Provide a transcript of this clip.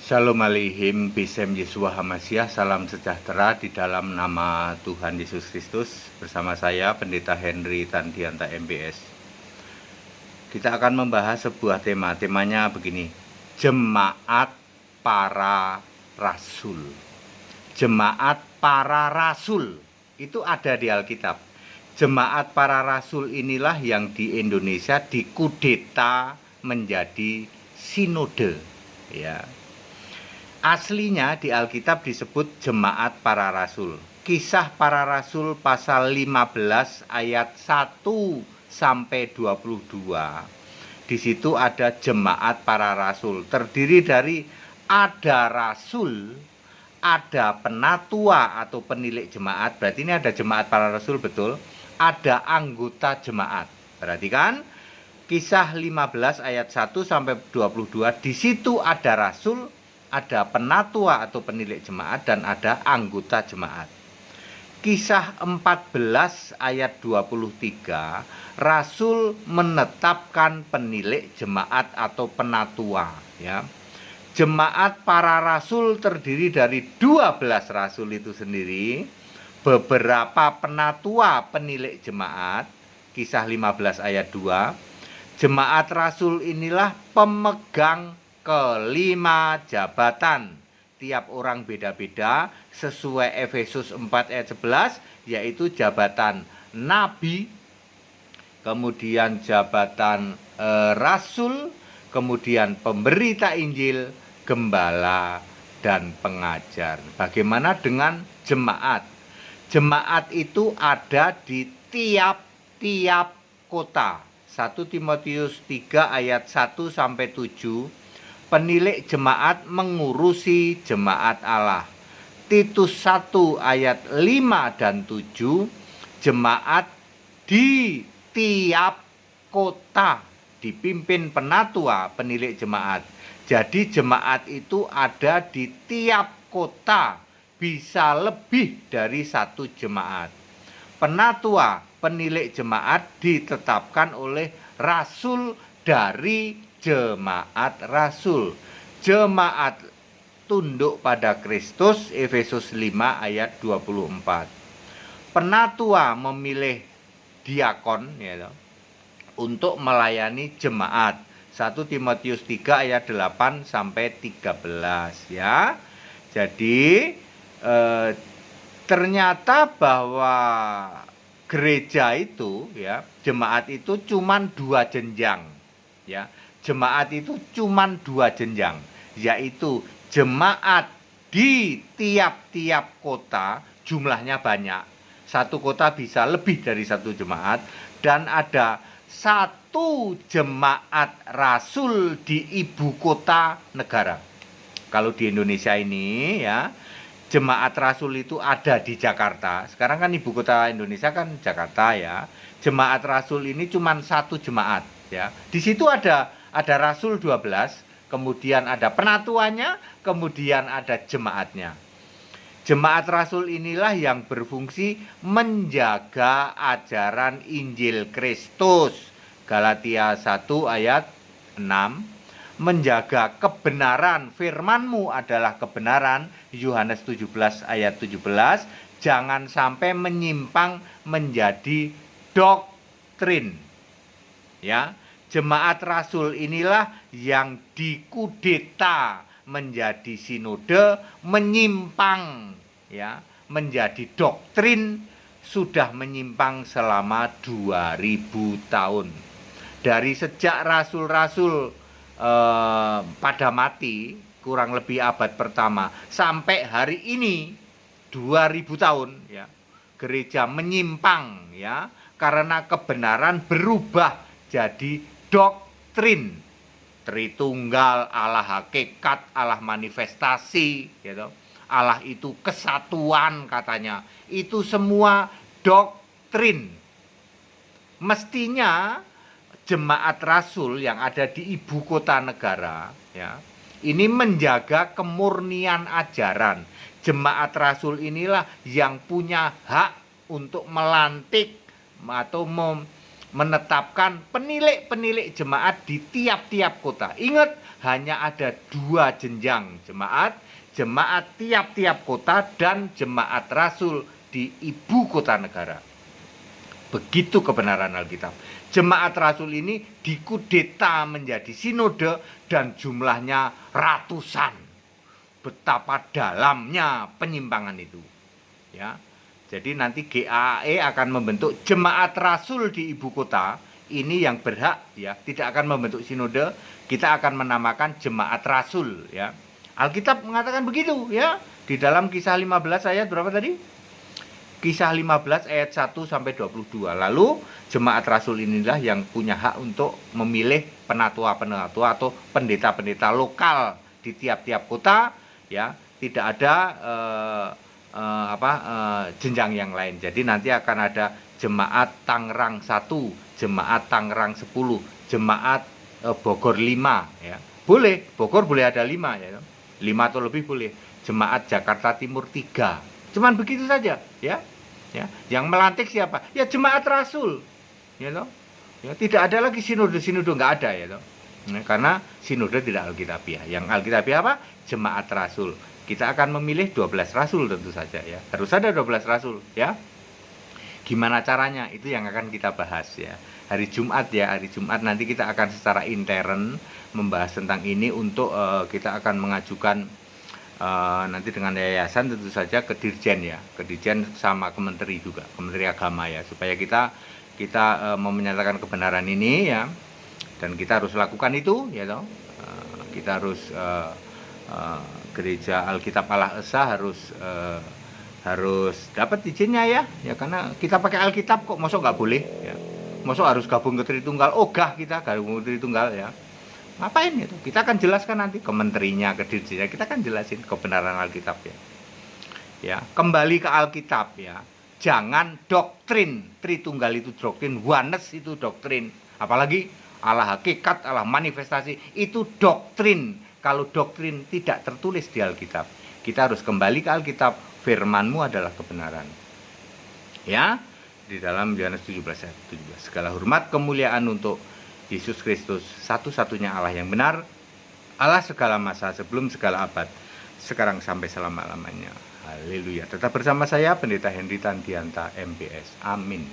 Shalom Aleihim, Bisem Yeshua Hamasyah, salam sejahtera di dalam nama Tuhan Yesus Kristus. Bersama saya, Pendeta Henry Tandianta MBS. Kita akan membahas sebuah tema, temanya begini: Jemaat Para Rasul. Jemaat Para Rasul, itu ada di Alkitab. Jemaat Para Rasul inilah yang di Indonesia dikudeta menjadi sinode, ya. Aslinya di Alkitab disebut Jemaat Para Rasul. Kisah Para Rasul pasal 15 ayat 1 sampai 22. Di situ ada Jemaat Para Rasul. Terdiri dari ada rasul, ada penatua atau penilik jemaat. Berarti ini ada Jemaat Para Rasul, betul. Ada anggota jemaat. Perhatikan Kisah 15 ayat 1 sampai 22. Di situ ada rasul, ada penatua atau penilik jemaat, dan ada anggota jemaat. Kisah 14 ayat 23, rasul menetapkan penilik jemaat atau penatua, ya. Jemaat para rasul terdiri dari 12 rasul itu sendiri, beberapa penatua penilik jemaat, Kisah 15 ayat 2. Jemaat rasul inilah pemegang kelima jabatan. Tiap orang beda-beda sesuai Efesus 4 ayat 11, yaitu jabatan nabi, kemudian jabatan rasul, kemudian pemberita Injil, gembala, dan pengajar. Bagaimana dengan jemaat? Jemaat itu ada di tiap-tiap kota. 1 Timotius 3 ayat 1 sampai 7. Penilik jemaat mengurusi jemaat Allah. Titus 1 ayat 5 dan 7. Jemaat di tiap kota dipimpin penatua penilik jemaat. Jadi jemaat itu ada di tiap kota, bisa lebih dari satu jemaat. Penatua penilik jemaat ditetapkan oleh rasul dari jemaat rasul. Jemaat tunduk pada Kristus, Efesus 5 ayat 24. Penatua memilih diakon, ya, untuk melayani jemaat. 1 Timotius 3 ayat 8 sampai 13, ya. Jadi ternyata bahwa gereja itu, ya, jemaat itu cuman 2 jenjang, ya. Jemaat itu cuman 2 jenjang, yaitu jemaat di tiap-tiap kota, jumlahnya banyak. Satu kota bisa lebih dari satu jemaat, dan ada satu jemaat rasul di ibu kota negara. Kalau di Indonesia ini, ya, jemaat rasul itu ada di Jakarta. Sekarang kan ibu kota Indonesia kan Jakarta, ya. Jemaat rasul ini cuma satu jemaat, ya. Di situ ada rasul 12, kemudian ada penatuanya, kemudian ada jemaatnya. Jemaat rasul inilah yang berfungsi menjaga ajaran Injil Kristus. Galatia 1 ayat 6. Menjaga kebenaran, firman-Mu adalah kebenaran, Yohanes 17 ayat 17. Jangan sampai menyimpang menjadi doktrin, ya. Jemaat rasul inilah yang dikudeta menjadi sinode, menyimpang, ya, menjadi doktrin, sudah menyimpang selama 2000 tahun. Dari sejak rasul-rasul pada mati, kurang lebih abad pertama, sampai hari ini 2000 tahun, ya, gereja menyimpang, ya, karena kebenaran berubah jadi doktrin. Tritunggal, Allah hakikat, Allah manifestasi, gitu. Allah itu kesatuan katanya. Itu semua doktrin. Mestinya jemaat rasul yang ada di ibu kota negara, ya, ini menjaga kemurnian ajaran. Jemaat rasul inilah yang punya hak untuk melantik atau menetapkan penilik-penilik jemaat di tiap-tiap kota. Ingat, hanya ada 2 jenjang jemaat, jemaat tiap-tiap kota dan jemaat rasul di ibu kota negara. Begitu kebenaran Alkitab. Jemaat rasul ini dikudeta menjadi sinode dan jumlahnya ratusan. Betapa dalamnya penyimpangan itu. Ya. Jadi nanti GAAE akan membentuk jemaat rasul di ibu kota. Ini yang berhak, ya, tidak akan membentuk sinode. Kita akan menamakan jemaat rasul, ya. Alkitab mengatakan begitu, ya. Di dalam Kisah 15 ayat berapa tadi? Kisah 15 ayat 1 sampai 22. Lalu jemaat rasul inilah yang punya hak untuk memilih penatua-penatua atau pendeta-pendeta lokal di tiap-tiap kota, ya. Tidak ada jenjang yang lain. Jadi nanti akan ada jemaat Tangerang 1, jemaat Tangerang 10, jemaat Bogor 5, ya. Boleh, Bogor boleh ada 5, ya. 5 atau lebih boleh. Jemaat Jakarta Timur 3. Cuman begitu saja, ya. Ya, yang melantik siapa? Ya jemaat rasul. Ya toh? Ya, tidak ada lagi sinode-sinode, enggak ada, ya toh. Nah, karena sinode tidak alkitabiah. Yang alkitabiah apa? Jemaat rasul. Kita akan memilih 12 rasul tentu saja, ya. Harus ada 12 rasul, ya. Gimana caranya? Itu yang akan kita bahas, ya. Hari Jumat, ya, hari Jumat nanti kita akan secara intern membahas tentang ini untuk kita akan mengajukan nanti dengan yayasan tentu saja ke Dirjen, ya, ke Dirjen sama Kementeri juga, Kementeri Agama, ya, supaya kita mau menyatakan kebenaran ini, ya, dan kita harus lakukan itu, ya toh. Kita harus Gereja Alkitab Allah Esa harus dapat izinnya, ya, karena kita pakai Alkitab kok, mosok nggak boleh, ya, mosok harus gabung ke Tritunggal, ogah kita gabung ke Tritunggal, ya. Ngapain itu? Kita akan jelaskan nanti ke menterinya, ke dirjennya, kita akan jelasin kebenaran Alkitab, ya. Ya, kembali ke Alkitab, ya. Jangan doktrin Tritunggal itu doktrin, oneness itu doktrin. Apalagi Allah hakikat, Allah manifestasi itu doktrin. Kalau doktrin tidak tertulis di Alkitab, kita harus kembali ke Alkitab. Firman-Mu adalah kebenaran. Ya, di dalam Yohanes 17 ayat 17. Segala hormat kemuliaan untuk Yesus Kristus, satu-satunya Allah yang benar, Allah segala masa, sebelum segala abad, sekarang sampai selama-lamanya. Haleluya. Tetap bersama saya, Pendeta Henry Tandianta, MBS. Amin.